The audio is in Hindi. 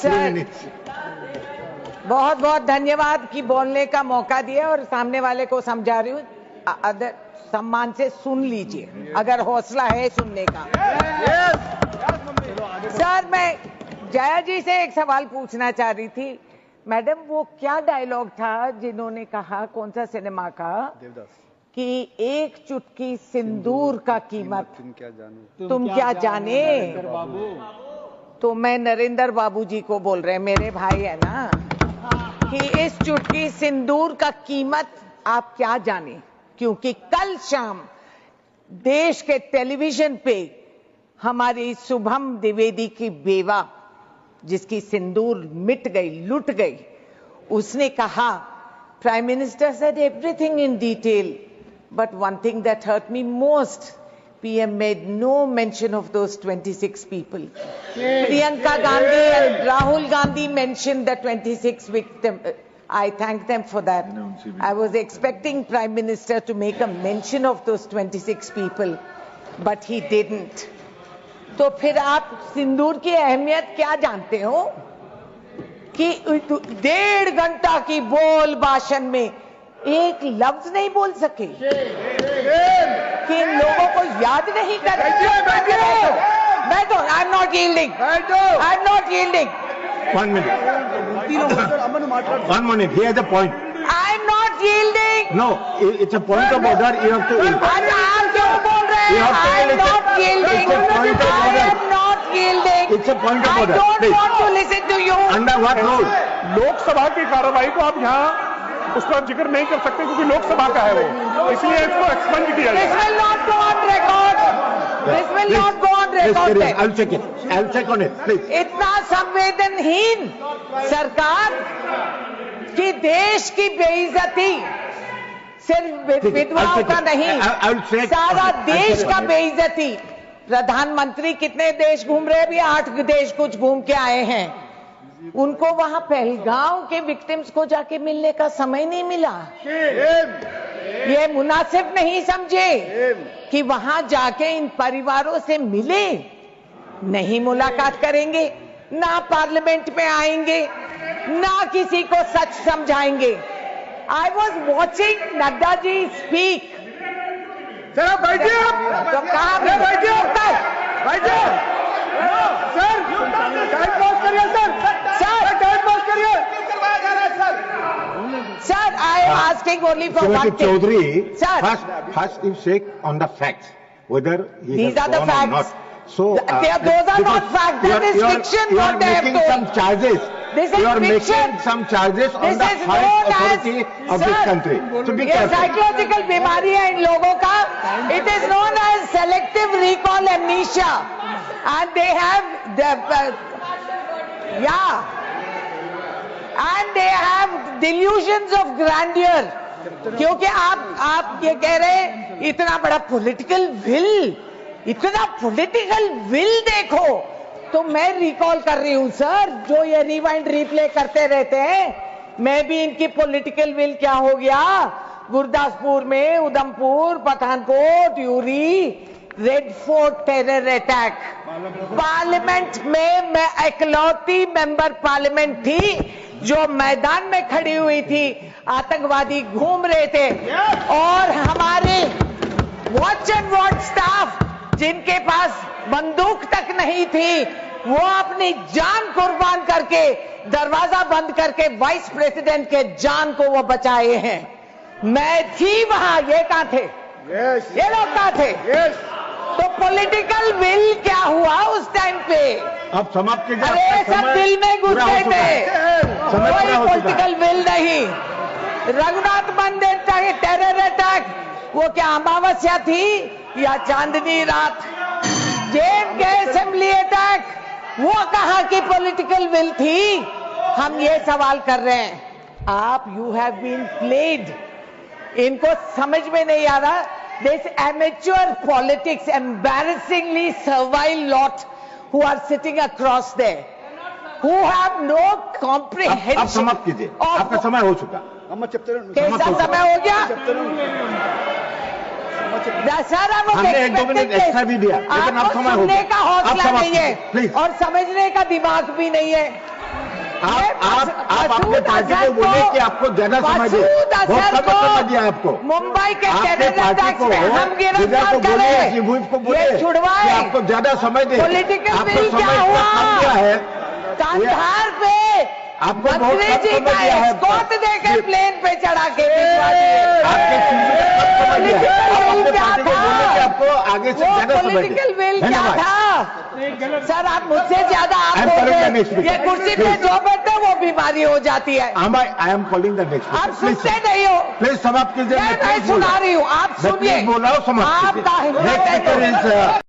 सर, बहुत बहुत धन्यवाद कि बोलने का मौका दिया और सामने वाले को समझा रही हूँ। सम्मान से सुन लीजिए अगर हौसला है सुनने का। सर, मैं जया जी से एक सवाल पूछना चाह रही थी। मैडम, वो क्या डायलॉग था जिन्होंने कहा, कौन सा सिनेमा का, कि एक चुटकी सिंदूर का कीमत तुम क्या जाने। तो मैं नरेंद्र बाबू जी को बोल रहे हैं, मेरे भाई है ना, कि इस चुटकी सिंदूर का कीमत आप क्या जाने, क्योंकि कल शाम देश के टेलीविजन पे हमारी शुभम द्विवेदी की बेवा, जिसकी सिंदूर मिट गई, लुट गई, उसने कहा, prime minister said everything in detail, but one thing that hurt me most, PM made no mention of those 26 people. Priyanka Gandhi and Rahul Gandhi mentioned the 26 victims. I thank them for that. I was expecting Prime Minister to make a mention of those 26 people, but he didn't. तो फिर आप सिंदूर की अहमियत क्या जानते हो कि 1.5 घंटा की बोल भाषण में एक लफ्ज नहीं बोल सके, कि इन लोगों को याद नहीं कर रहे। मैं तो I am not yielding, I am not yielding. 1 minute. 1 minute. He has a point. I am not yielding. No, it's a point of order. You have to. आप क्यों बोल रहे हैं? I am not yielding. I am not yielding. It's a point of order. I don't want to listen to you. Under what rule? Lok Sabha की कार्रवाई को आप यहाँ उसका जिक्र नहीं कर सकते क्योंकि लोकसभा का है वो, इसलिए इसको एक्सपेंड किया जाए। This will not go on record. This will not go on record. I'll check it. I'll check on it, please. इतना संवेदनहीन सरकार कि देश की बेइज्जती सिर्फ विधवाओं का नहीं, सारा देश का बेइज्जती। प्रधानमंत्री कितने देश घूम रहे हैं? अभी 8 देश कुछ घूम के आए हैं। उनको वहां पहलगांव के विक्टिम्स को जाके मिलने का समय नहीं मिला। ये मुनासिब नहीं समझे कि वहां जाके इन परिवारों से मिले, नहीं मुलाकात करेंगे, ना पार्लियामेंट में आएंगे, ना किसी को सच समझाएंगे। I was watching Nadda ji speak. Sir आप बैठिए, तो कहा बैठिए सर, टाइम पास करिए सर, टाइम पास करिए। Sir, I am asking only for one thing. Chaudhary, Sir, first you check on the facts whether he these has are the gone or facts. not. So those are not facts. That is fiction. You are What they have making told. some charges. This is you are fiction. making some charges on This the is highest known authority as, of this country. So be ये careful. साइकोलॉजिकल बीमारी है इन लोगों का। It is known as selective recall amnesia, and they have and they have delusions of grandeur. क्योंकि आप ये कह रहे हैं इतना बड़ा पॉलिटिकल विल, इतना पॉलिटिकल विल देखो, तो मैं रिकॉल कर रही हूं सर, जो ये रिवाइंड रिप्ले करते रहते हैं, मैं भी इनकी पॉलिटिकल विल क्या हो गया, गुरदासपुर में, Udhampur, Pathankot, Yuri, red fort terror attack, parliament में मैं इकलौती मेंबर पार्लियामेंट थी जो मैदान में खड़ी हुई थी, आतंकवादी घूम रहे थे और हमारे वॉच एंड वॉच स्टाफ जिनके पास बंदूक तक नहीं थी, वो अपनी जान कुर्बान करके, दरवाजा बंद करके वाइस प्रेसिडेंट के जान को वो बचाए हैं। मैं थी वहां, ये कहां थे? ये लोग कहां थे? तो पॉलिटिकल विल क्या हुआ उस टाइम पे? अब समाप्त कीजिए। अरे सब दिल में घुस गए थे, कोई पॉलिटिकल विल नहीं। रघुनाथ मंदिर टेरर अटैक, वो क्या अमावस्या थी या चांदनी रात? जेएनके असेंबली अटैक, वो कहां की पॉलिटिकल विल थी? हम ये सवाल कर रहे हैं। आप यू हैव बीन प्लेड, इनको समझ में नहीं आ रहा। This amateur politics, embarrassingly servile lot who are sitting across there, who have no comprehension. अब समाप्त कीजिए, आपका समय हो चुका। कैसा समय हो गया? दशहरा वो हमने 1-2 मिनट एक्स्ट्रा भी दिया, लेकिन अब आपको समय हो सुनने गया। का हौसला अब नहीं है प्लीज और समझने का दिमाग भी नहीं है। आप अपने पार्टी को बोले कि आपको ज्यादा समय दे, बहुत कम समय दिया आपको। मुंबई के आपके टेररिस्ट पार्टी अटैक्स को में हम गिरफ्तार को बोले, करें, शिबूत को बोले ये छुड़वाए, कि आपको ज्यादा समय दे। पॉलिटिकल आपको बिल क्या समय हुआ? कम दिया है, कांधार पे आपको बहुत मंत्री कम जी समय का दिया है। एस्कॉर्ट देकर प्लेन पे चढ़ा के भिजवा दिए। आपके चीजों में कम समय दिया है। पॉलिटिकल आप बिल अपने क्या पार्टी को था? बोले कि आपको आगे से वो ज्यादा समय दे। पॉलिटिकल बिल क्या धन्यवाद। था? सर आप मुझसे ज्यादा आप I am बोल calling रहे the next हैं। ये speaker. कुर्सी पे Please. जो बैठते हैं, वो बीमारी हो जाती है। I am calling the next आप speaker. Please, सुनते नहीं हो। प्लीज समाप्त कीजिए। मैं सुना रही हूँ, आप मैं सुनिए। प्लीज बोल रहा हूँ, समाप्त कीजिए। आपका हिम्मत Next है speaker तो- is